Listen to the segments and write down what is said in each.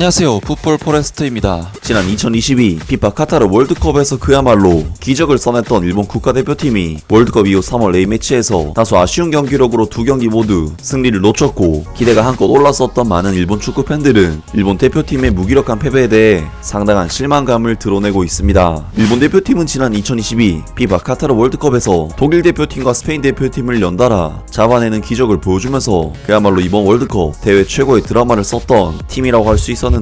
안녕하세요, 풋볼 포레스트입니다. 지난 2022 피파 카타르 월드컵에서 그야말로 기적을 써냈던 일본 국가대표팀이 월드컵 이후 3월 A매치에서 다소 아쉬운 경기력으로 두 경기 모두 승리를 놓쳤고, 기대가 한껏 올랐었던 많은 일본 축구 팬들은 일본 대표팀의 무기력한 패배에 대해 상당한 실망감을 드러내고 있습니다. 일본 대표팀은 지난 2022 피파 카타르 월드컵에서 독일 대표팀과 스페인 대표팀을 연달아 잡아내는 기적을 보여주면서 그야말로 이번 월드컵 대회 최고의 드라마를 썼던 팀이라고 할 수 있었는데요.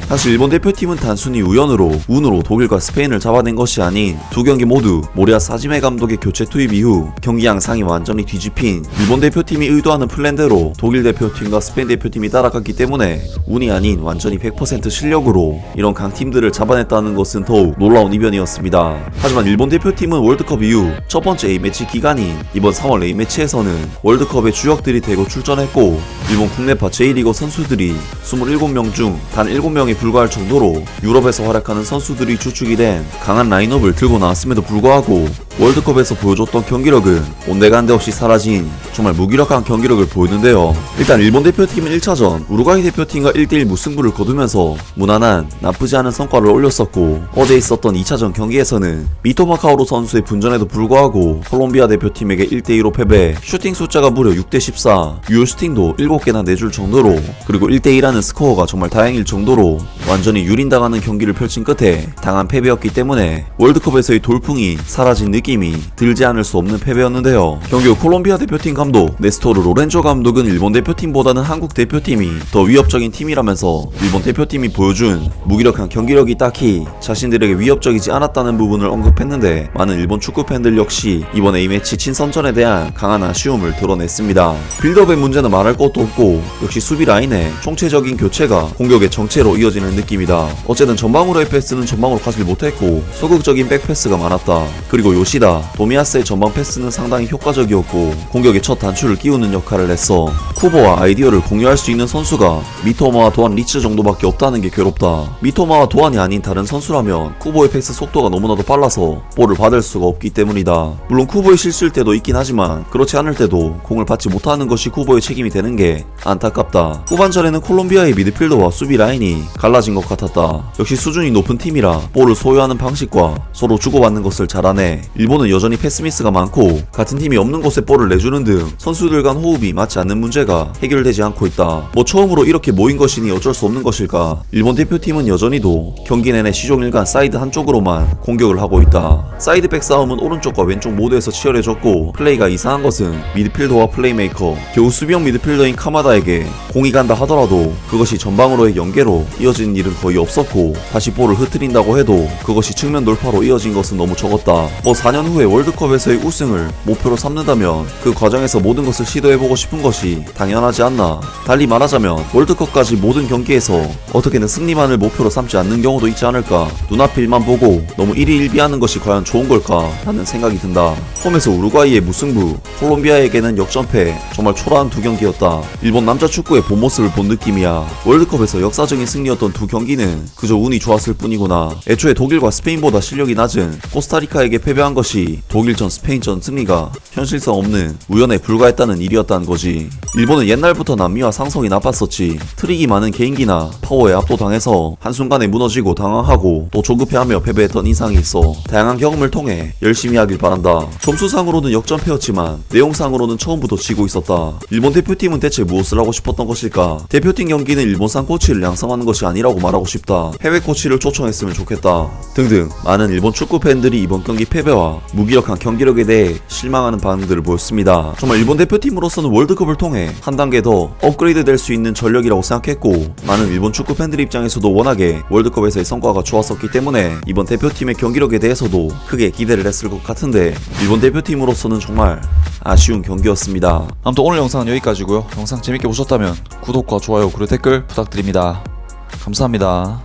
사실 일본 대표팀은 단순히 운으로 독일과 스페인을 잡아낸 것이 아닌 두 경기 모두 모리아 사지메 감독의 교체 투입 이후 경기 양상이 완전히 뒤집힌 일본 대표팀이 의도하는 플랜대로 독일 대표팀과 스페인 대표팀이 따라갔기 때문에 운이 아닌 완전히 100% 실력으로 이런 강팀들을 잡아냈다는 것은 더욱 놀라운 이변이었습니다. 하지만 일본 대표팀은 월드컵 이후 첫 번째 A매치 기간인 이번 3월 A매치에서는 월드컵의 주역들이 대거 출전했고, 일본 국내파 J리거 선수들이 27명 중 단 7명에 불과할 정도로 유럽에서 활약하는 선수들이 주축이 된 강한 라인업을 들고 나왔음에도 불구하고 월드컵에서 보여줬던 경기력은 온데간데 없이 사라진 정말 무기력한 경기력을 보였는데요. 일단 일본 대표팀은 1차전 우루과이 대표팀과 1대1 무승부를 거두면서 무난한 나쁘지 않은 성과를 올렸었고, 어제 있었던 2차전 경기에서는 미토마 카오루 선수의 분전에도 불구하고 콜롬비아 대표팀에게 1대2로 패배, 슈팅 숫자가 무려 6대14, 유효 슈팅도 7개나 내줄 정도로, 그리고 1대2라는 스코어가 정말 다행일 정도로 완전히 유린당하는 경기를 펼친 끝에 당한 패배였기 때문에 월드컵에서의 돌풍이 사라진 느낌이 들지 않을 수 없는 패배였는데요. 경기 후 콜롬비아 대표팀 감독 네스토르 로렌조 감독은 일본 대표팀보다는 한국 대표팀이 더 위협적인 팀이라면서 일본 대표팀이 보여준 무기력한 경기력이 딱히 자신들에게 위협적이지 않았다는 부분을 언급했는데, 많은 일본 축구 팬들 역시 이번 A매치 친선전에 대한 강한 아쉬움을 드러냈습니다. 빌드업의 문제는 말할 것도 없고, 역시 수비 라인의 총체적인 교체가 공격의 정체로 이어지는 느낌이다. 어쨌든 전방으로의 패스는 전방으로 가지 못했고 소극적인 백패스가 많았다. 그리고 요시다, 도미아스의 전방 패스는 상당히 효과적이었고 공격의 첫 단추를 끼우는 역할을 했어. 쿠보와 아이디어를 공유할 수 있는 선수가 미토마와 도안 리츠 정도밖에 없다는 게 괴롭다. 미토마와 도안이 아닌 다른 선수라면 쿠보의 패스 속도가 너무나도 빨라서 볼을 받을 수가 없기 때문이다. 물론 쿠보의 실수일 때도 있긴 하지만 그렇지 않을 때도 공을 받지 못하는 것이 쿠보의 책임이 되는 게 안타깝다. 후반전에는 콜롬비아의 미드필더와 수비 라인이 갈라진 것 같았다. 역시 수준이 높은 팀이라 볼을 소유하는 방식과 서로 주고받는 것을 잘하네. 일본은 여전히 패스미스가 많고 같은 팀이 없는 곳에 볼을 내주는 등 선수들 간 호흡이 맞지 않는 문제가 해결되지 않고 있다. 처음으로 이렇게 모인 것이니 어쩔 수 없는 것일까? 일본 대표팀은 여전히도 경기 내내 시종일관 사이드 한쪽으로만 공격을 하고 있다. 사이드백 싸움은 오른쪽과 왼쪽 모두에서 치열해졌고, 플레이가 이상한 것은 미드필더와 플레이메이커, 겨우 수비형 미드필더인 카마다에게 공이 간다 하더라도 그것이 전방으로의 연계로 이어진 일은 거의 없었고, 다시 볼을 흐트린다고 해도 그것이 측면 돌파로 이어진 것은 너무 적었다. 4년 후에 월드컵에서의 우승을 목표로 삼는다면 그 과정에서 모든 것을 시도해보고 싶은 것이 당연하지 않나. 달리 말하자면 월드컵까지 모든 경기에서 어떻게든 승리만을 목표로 삼지 않는 경우도 있지 않을까. 눈앞의 일만 보고 너무 일희일비하는 것이 과연 좋은 걸까 라는 생각이 든다. 홈에서 우루과이의 무승부, 콜롬비아에게는 역전패, 정말 초라한 두 경기였다. 일본 남자 축구의 본 모습을 본 느낌이야. 월드컵에서 역사적인 승리였던 두 경기는 그저 운이 좋았을 뿐이구나. 애초에 독일과 스페인보다 실력이 낮은 코스타리카에게 패배한 것이 독일전 스페인전 승리가 현실성 없는 우연에 불과했다는 일이었다는 거지. 일본은 옛날부터 남미와 상성이 나빴었지. 트릭이 많은 개인기나 파워에 압도당해서 한순간에 무너지고 당황하고 또 조급해하며 패배했던 인상이 있어. 다양한 경험을 통해 열심히 하길 바란다. 점수상으로는 역전패였지만 내용상으로는 처음부터 지고 있었다. 일본 대표팀은 대체 무엇을 하고 싶었던 것일까? 대표팀 경기는 일본산 코치를 양성하는 것이 아니라고 말하고 싶다. 해외 코치를 초청했으면 좋겠다. 등등 많은 일본 축구 팬들이 이번 경기 패배와 무기력한 경기력에 대해 실망하는 반응들을 보였습니다. 정말 일본 대표팀으로서는 월드컵을 통해 한 단계 더 업그레이드 될 수 있는 전력이라고 생각했고, 많은 일본 축구 팬들 입장에서도 워낙에 월드컵에서의 성과가 좋았었기 때문에 이번 대표팀의 경기력에 대해서도 크게 기대를 했을 것 같은데, 일본 대표팀으로서는 정말 아쉬운 경기였습니다. 아무튼 오늘 영상은 여기까지고요. 영상 재밌게 보셨다면 구독과 좋아요 그리고 댓글 부탁드립니다. 감사합니다.